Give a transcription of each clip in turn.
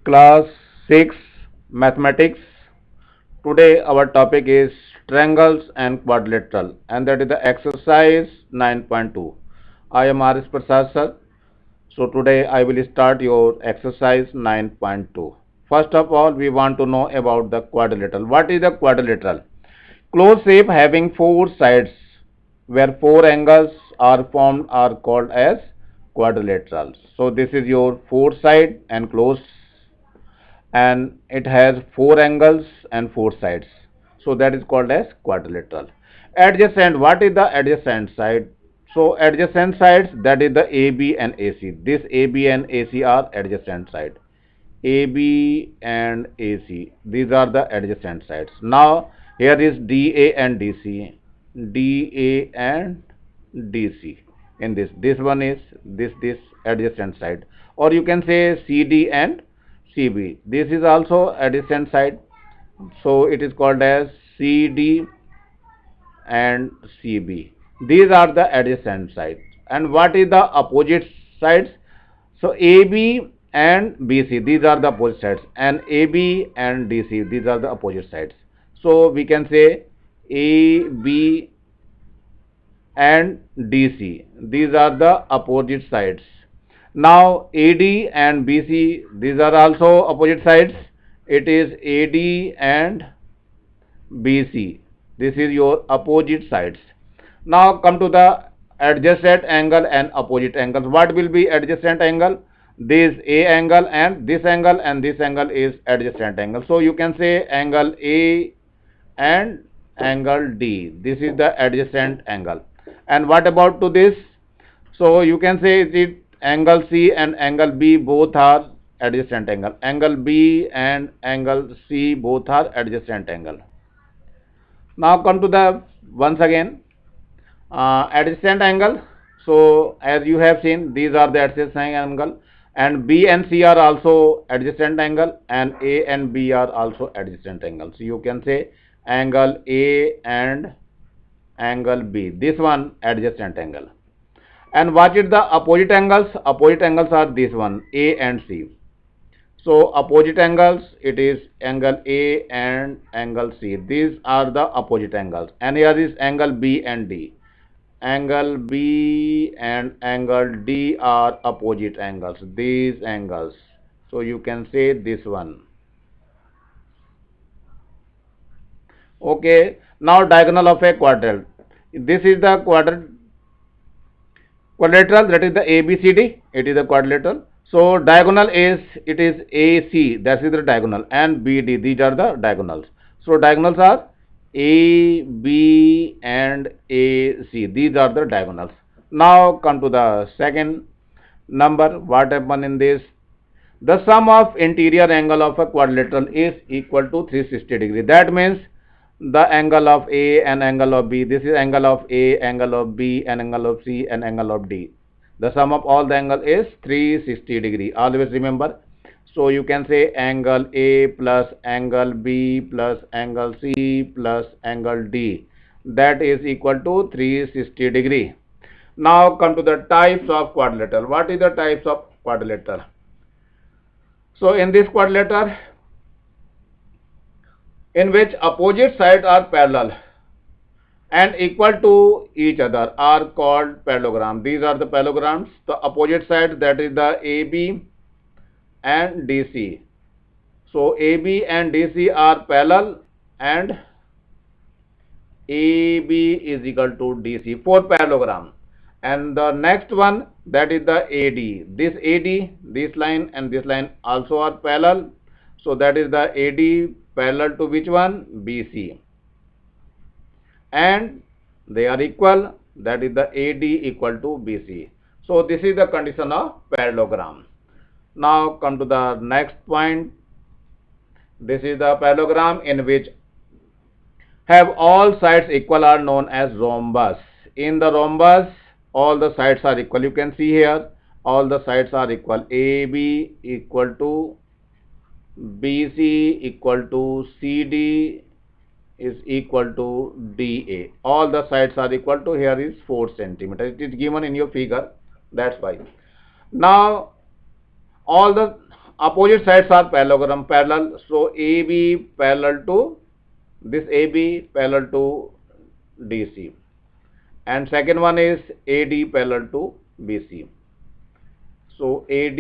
Class 6 Mathematics. Today our topic is triangles and quadrilateral, and that is the exercise 9.2. I am R.S. Prasad sir. So today I will start your exercise 9.2. First of all, we want to know about the quadrilateral. What is the quadrilateral? Closed shape having four sides where four angles are formed are called as quadrilaterals. So this is your four side and closed, and it has four angles and four sides. So that is called as quadrilateral. Adjacent, what is the adjacent side? So adjacent sides, that is the AB and AC. This AB and AC are adjacent side. AB and AC, these are the adjacent sides. Now here is DA and DC. DA and DC. In this one is this adjacent side, or you can say CD and CB. This is also adjacent side, so it is called as CD and CB. These are the adjacent sides. And what is the opposite sides? So AB and BC, these are the opposite sides, and AB and DC, these are the opposite sides. So we can say AB and DC, these are the opposite sides. Now AD and BC, these are also opposite sides. It is AD and BC. This is your opposite sides. Now come to the adjacent angle and opposite angles. What will be adjacent angle? This A angle and this angle is adjacent angle. So you can say angle A and angle D. This is the adjacent angle. And what about to this? So you can say it angle C and angle B both are adjacent angle. Angle B and angle C both are adjacent angle. Now come to the once again adjacent angle. So as you have seen, these are the adjacent angle, and B and C are also adjacent angle, and A and B are also adjacent angle. So you can say angle A and angle B. This one adjacent angle. And what is the opposite angles? Opposite angles are this one, A and C. So opposite angles, it is angle A and angle C. These are the opposite angles. And here is angle B and D. Angle B and angle D are opposite angles. These angles. So you can say this one. Okay. Now diagonal of a quadrilateral. This is the quadrilateral, that is the ABCD. It is a quadrilateral. So diagonal is, it is AC, that is the diagonal, and BD, these are the diagonals. So diagonals are A, B and AC, these are the diagonals. Now come to the second number. What happened in this? The sum of interior angle of a quadrilateral is equal to 360 degree. That means the angle of A and angle of B. This is angle of A, angle of B, and angle of C, and angle of D. The sum of all the angle is 360 degree. Always remember. So you can say angle A plus angle B plus angle C plus angle D. That is equal to 360 degree. Now come to the types of quadrilateral. What is the types of quadrilateral? So in this quadrilateral, in which opposite sides are parallel and equal to each other, are called parallelogram. These are the parallelograms. The opposite side, that is the AB and DC. So AB and DC are parallel, and AB is equal to DC for parallelogram. And the next one, that is the AD. This AD, this line and this line also are parallel. So that is the AD parallel to which one? BC. And they are equal, that is the AD equal to BC. So this is the condition of parallelogram. Now come to the next point. This is the parallelogram in which have all sides equal are known as rhombus. In the rhombus, all the sides are equal. You can see here, all the sides are equal. AB equal to BC equal to CD is equal to DA. All the sides are equal to, here is 4 centimeters. It is given in your figure. That's why. Now all the opposite sides are parallelogram, parallel. So AB parallel to this, AB parallel to DC, and second one is AD parallel to BC. So AD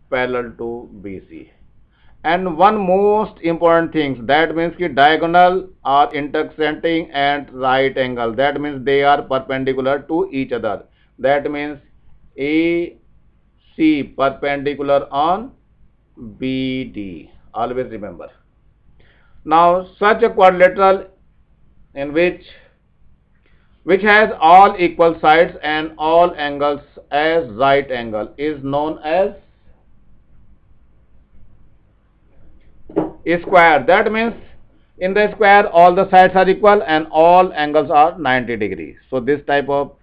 parallel to BC. And one most important thing, that means ki diagonal are intersecting at right angle. That means they are perpendicular to each other. That means AC perpendicular on BD. Always remember. Now, such a quadrilateral in which has all equal sides and all angles as right angle is known as square. That means in the square all the sides are equal and all angles are 90 degrees. So this type of,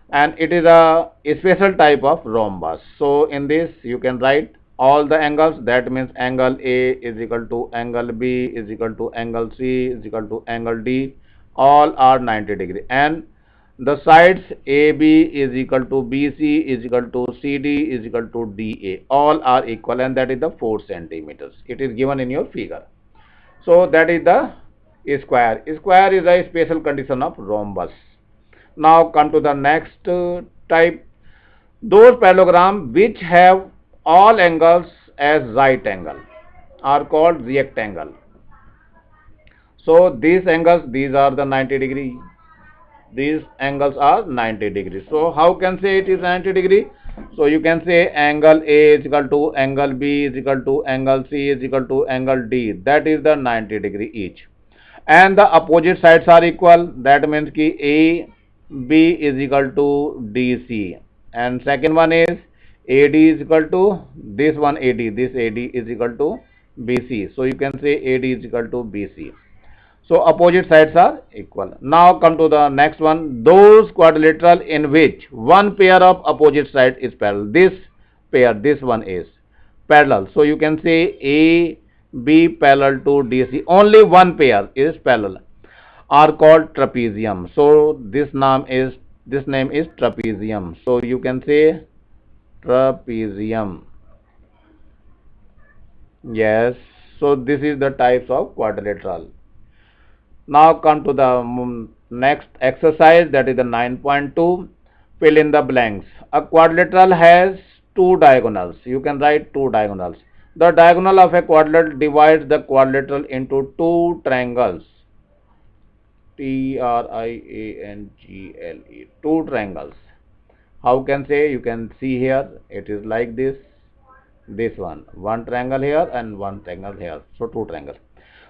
and it is a special type of rhombus. So in this you can write all the angles. That means angle A is equal to angle B is equal to angle C is equal to angle D. All are 90 degree, and the sides AB is equal to BC is equal to CD is equal to DA. All are equal, and that is the 4 centimeters. It is given in your figure. So that is the square. Square is a special condition of rhombus. Now come to the next type. Those parallelogram which have all angles as right angle are called rectangle. So these angles, these are the 90 degree. These angles are 90 degrees. So how can say it is 90 degree? So you can say angle A is equal to angle B is equal to angle C is equal to angle D. That is the 90 degree each. And the opposite sides are equal. That means ki AB is equal to DC. And second one is AD is equal to this one AD. This AD is equal to BC. So you can say AD is equal to BC. So opposite sides are equal. Now come to the next one. Those quadrilateral in which one pair of opposite sides is parallel. This pair, this one is parallel. So you can say AB parallel to DC. Only one pair is parallel. Are called trapezium. So this name is trapezium. So you can say trapezium. Yes. So this is the types of quadrilateral. Now come to the next exercise, that is the 9.2. Fill in the blanks. A quadrilateral has two diagonals. You can write two diagonals. The diagonal of a quadrilateral divides the quadrilateral into two triangles. Triangle. Two triangles. How can say? You can see here. It is like this. This one triangle here and one triangle here. So two triangles.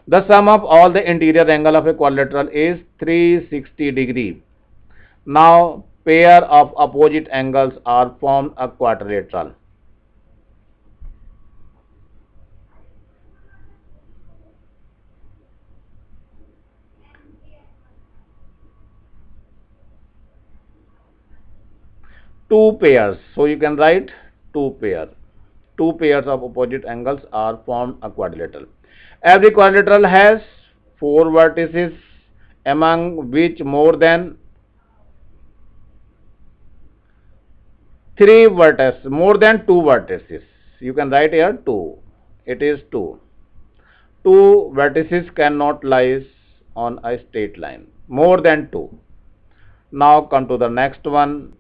The sum of all the interior angle of a quadrilateral is 360 degree. Now pair of opposite angles are formed a quadrilateral. Two pairs. So you can write two pairs. Two pairs of opposite angles are formed a quadrilateral. Every quadrilateral has four vertices, among which more than two vertices. You can write here two. It is two. Two vertices cannot lie on a straight line. More than two. Now come to the next one.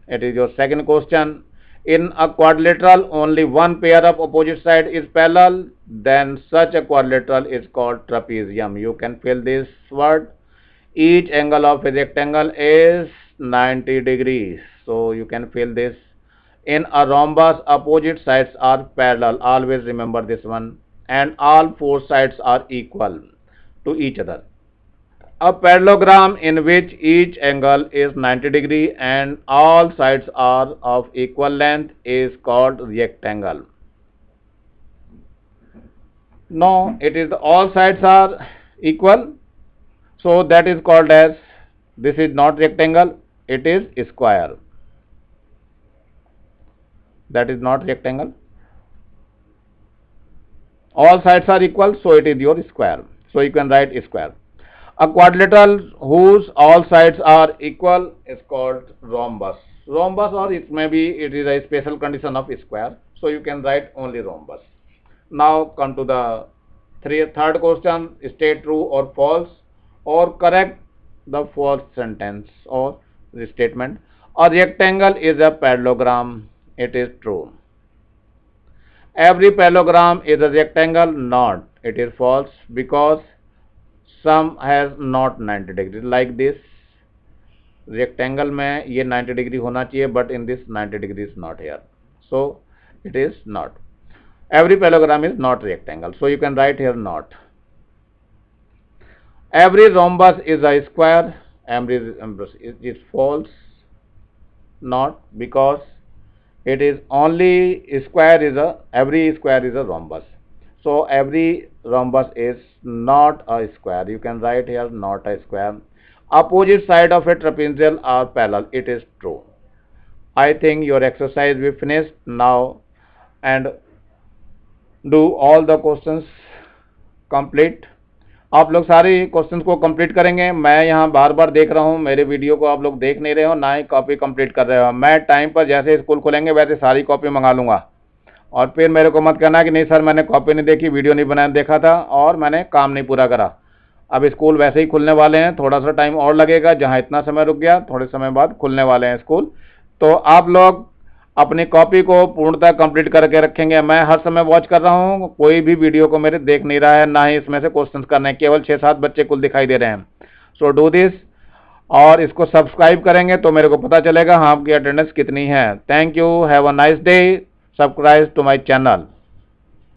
It is your second question. In a quadrilateral, only one pair of opposite side is parallel, then such a quadrilateral is called trapezium. You can fill this word. Each angle of a rectangle is 90 degrees. So you can fill this. In a rhombus, opposite sides are parallel. Always remember this one. And all four sides are equal to each other. A parallelogram in which each angle is 90 degree and all sides are of equal length is called rectangle. No, it is all sides are equal. So that is called as, this is not rectangle, it is square. That is not rectangle. All sides are equal, so it is your square. So you can write square. A quadrilateral whose all sides are equal is called rhombus. Rhombus, or it is a special condition of square. so you can write only rhombus. Now come to the third question. State true or false, or correct the false sentence or the statement. A rectangle is a parallelogram. It is true. Every parallelogram is a rectangle. Not. It is false, because some has not 90 degree. Like this rectangle में ये 90 degree होना चाहिए, but in this 90 degree is not here, so it is not. Every parallelogram is not rectangle, so you can write here not. Every rhombus is a square. Every rhombus is false. Not, because it is only square is a, every square is a rhombus, so every rhombus is not a square. You can write here not a square. Opposite side of a trapezoidal are parallel. It is true. I think your exercise will finish now, and do all the questions complete. आप लोग सारे questions को complete करेंगे. मैं यहाँ बार बार देख रहा हूँ, मेरे वीडियो को आप लोग देख नहीं रहे हो, ना ही कॉपी कंप्लीट कर रहे हो. मैं टाइम पर जैसे स्कूल खुलेंगे वैसे सारी कॉपी मंगा लूँगा, और फिर मेरे को मत कहना कि नहीं सर मैंने कॉपी नहीं देखी, वीडियो नहीं बनाया, देखा था और मैंने काम नहीं पूरा करा. अब स्कूल वैसे ही खुलने वाले हैं, थोड़ा सा टाइम और लगेगा. जहाँ इतना समय रुक गया, थोड़े समय बाद खुलने वाले हैं स्कूल. तो आप लोग अपनी कॉपी को पूर्णतः कंप्लीट करके रखेंगे. मैं हर समय वॉच कर रहा हूँ, कोई भी वीडियो को मेरे देख नहीं रहा है, ना ही इसमें से क्वेश्चंस करने हैं. केवल 6-7 बच्चे कुल दिखाई दे रहे हैं. सो डू दिस, और इसको सब्सक्राइब करेंगे तो मेरे को पता चलेगा हाँ आपकी अटेंडेंस कितनी है. Thank you, have a nice day. Subscribe to my channel.